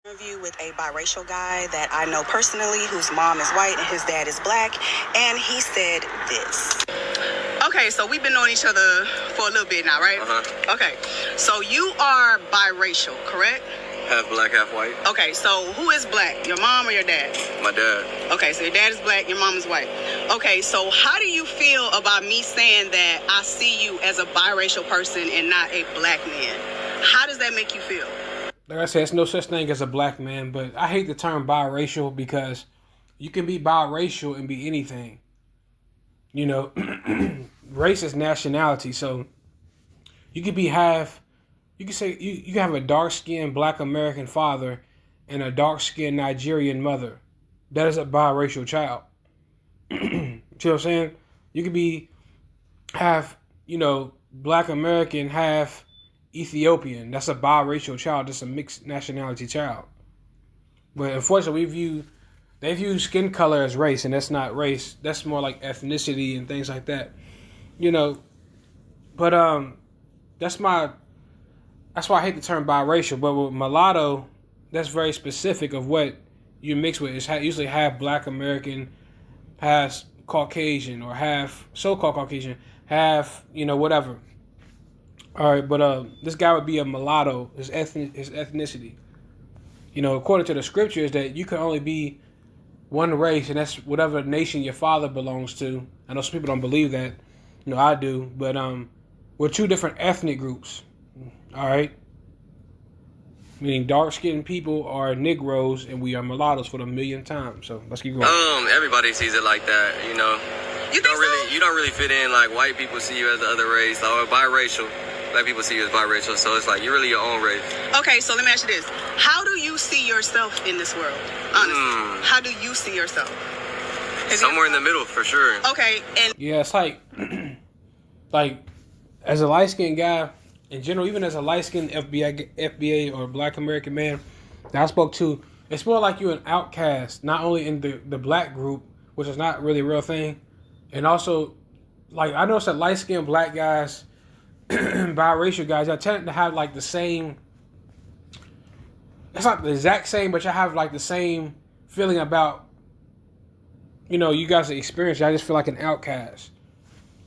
Interview with a biracial guy that I know personally whose mom is white and his dad is black, and he said this. Okay, so we've been knowing each other for a little bit now, right? Okay, so you are biracial, correct? Half black, half white. Okay, so who is black, your mom or your dad? My dad. Okay, so your dad is black, your mom is white. Okay, so how do you feel about me saying that I see you as a biracial person and not a black man? How does that make you feel? Like I said, it's no such thing as a black man, but I hate the term biracial because you can be biracial and be anything. You know, race is nationality, so you could be half. You could say you can have a dark-skinned Black American father and a dark-skinned Nigerian mother. That is a biracial child. You know what I'm saying? You could be half, Black American, half Ethiopian. That's a biracial child. That's a mixed nationality child. But unfortunately, they view skin color as race, and that's not race. That's more like ethnicity and things like that. But that's why I hate the term biracial. But with mulatto, that's very specific of what you mix with. It's usually half Black American, half Caucasian, or half so-called Caucasian, half whatever. All right, but this guy would be a mulatto. His ethnicity. According to the scriptures, that you can only be one race, and that's whatever nation your father belongs to. I know some people don't believe that. I do, but we're two different ethnic groups. All right, meaning dark-skinned people are Negroes, and we are mulattoes for the millionth time. So let's keep going. Everybody sees it like that. You don't really fit in. Like white people see you as the other race, or biracial. Black people see you as biracial, so it's like you're really your own race. Okay, so let me ask you this: how do you see yourself in this world? Honestly, how do you see yourself? Somewhere in the middle, for sure. Okay, and yeah, it's like, as a light-skinned guy in general, even as a light-skinned FBA or Black American man that I spoke to, it's more like you're an outcast, not only in the black group, which is not really a real thing, and also, like, I noticed that light-skinned black guys, biracial guys, I tend to have like the same. It's not the exact same, but you have like the same feeling about, you guys' experience. I just feel like an outcast,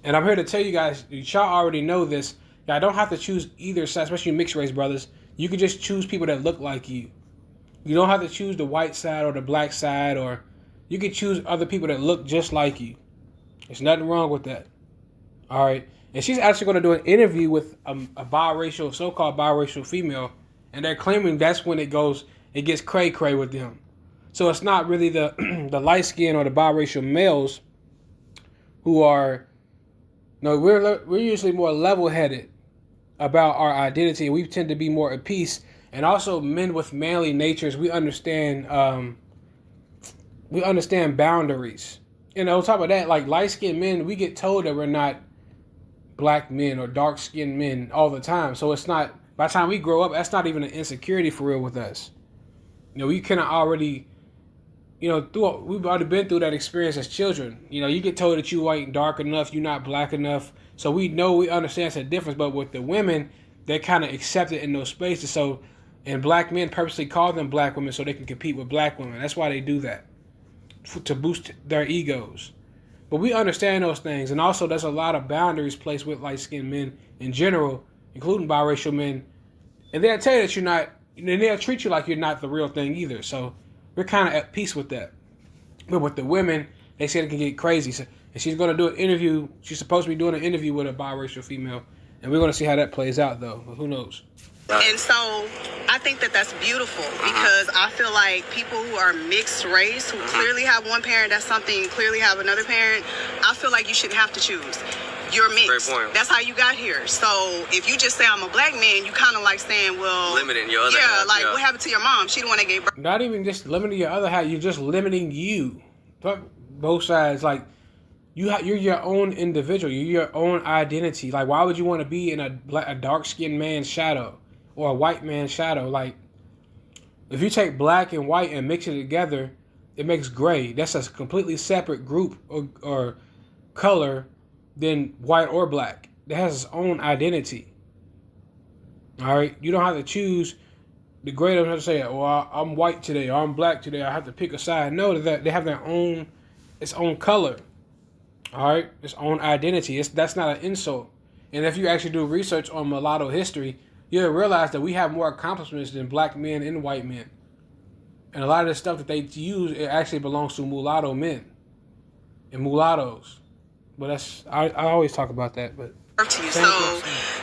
and I'm here to tell you guys, y'all already know this. Y'all don't have to choose either side, especially mixed race brothers. You can just choose people that look like you. You don't have to choose the white side or the black side, or you can choose other people that look just like you. There's nothing wrong with that. All right. And she's actually going to do an interview with a biracial, so-called biracial female, and they're claiming that's when it gets cray-cray with them. So it's not really the light skin or the biracial males who are, we're usually more level-headed about our identity. We tend to be more at peace, and also men with manly natures, we understand boundaries. And on top of that, like light-skinned men, we get told that we're not black men or dark-skinned men all the time. So it's not, by the time we grow up, that's not even an insecurity for real with us. We kind of already, we've already been through that experience as children. You get told that you ain't dark enough, you're not black enough. So we understand it's a difference. But with the women, they kind of accept it in those spaces. So, and black men purposely call them black women so they can compete with black women. That's why they do that, to boost their egos. But we understand those things, and also there's a lot of boundaries placed with light-skinned men in general, including biracial men. And they'll tell you that you're not, and they'll treat you like you're not the real thing either. So we're kind of at peace with that. But with the women, they say it can get crazy. So, and she's going to do an interview. She's supposed to be doing an interview with a biracial female, and we're going to see how that plays out, though. But who knows? And so I think that that's beautiful because I feel like people who are mixed race, who clearly have one parent that's something, clearly have another parent, I feel like you shouldn't have to choose. You're mixed. Great point. That's how you got here. So if you just say I'm a black man, you kind of like saying, well, limiting your other half, half, what happened to your mom? She the one that gave birth. Not even just limiting your other half, you're just limiting you. Both sides, like you're your own individual. You're your own identity. Like, why would you want to be in a dark-skinned man's shadow or a white man's shadow? Like, if you take black and white and mix it together, it makes gray. That's a completely separate group or color than white or black. That has its own identity. All right? You don't have to choose degrade them and say, well, I'm white today, or I'm black today, I have to pick a side. No, that they have its own color. All right, its own identity. That's not an insult. And if you actually do research on mulatto history, you'll realize that we have more accomplishments than black men and white men. And a lot of the stuff that they use, it actually belongs to mulatto men and mulattoes. But I always talk about that. But to you, so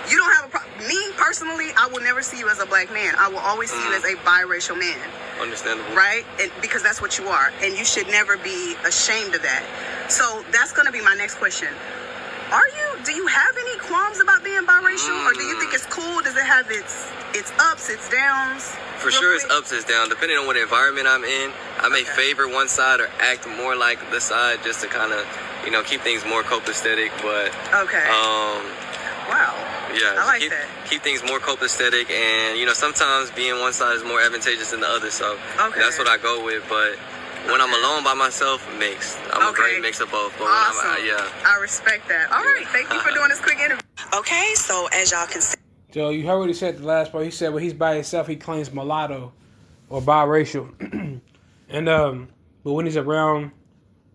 you don't have a problem. Me personally, I will never see you as a black man. I will always see you as a biracial man. Understandable. Right? And because that's what you are. And you should never be ashamed of that. So that's going to be my next question. Do you have any qualms about being biracial? Or do you think it's cool? Does it have its ups, its downs? For sure, it's ups, it's downs. Depending on what environment I'm in, I may favor one side or act more like the side just to kind of, keep things more copacetic. But wow. Yeah, I like that. Keep things more copacetic, and sometimes being one side is more advantageous than the other. So that's what I go with. But when I'm alone by myself, mixed. I'm a great mix of both. But awesome. I respect that. All right, thank you for doing this quick interview. Okay, so as y'all can see. So you heard what he said the last part. He said when he's by himself, he claims mulatto or biracial. And but when he's around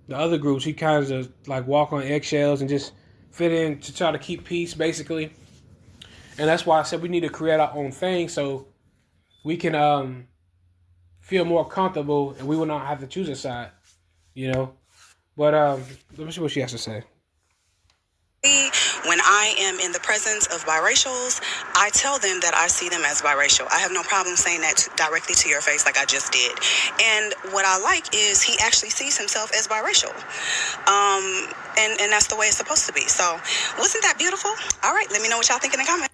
the other groups, he kind of like walk on eggshells and just fit in to try to keep peace, basically. And that's why I said we need to create our own thing so we can feel more comfortable and we will not have to choose a side, But let me see what she has to say. When I am in the presence of biracials, I tell them that I see them as biracial. I have no problem saying that directly to your face like I just did. And what I like is he actually sees himself as biracial. And that's the way it's supposed to be. So wasn't that beautiful? All right, let me know what y'all think in the comments.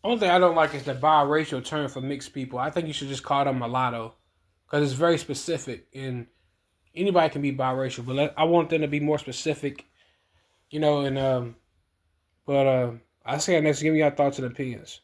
Only thing I don't like is the biracial term for mixed people. I think you should just call them mulatto because it's very specific and anybody can be biracial. But I want them to be more specific. I say next, give me your thoughts and opinions.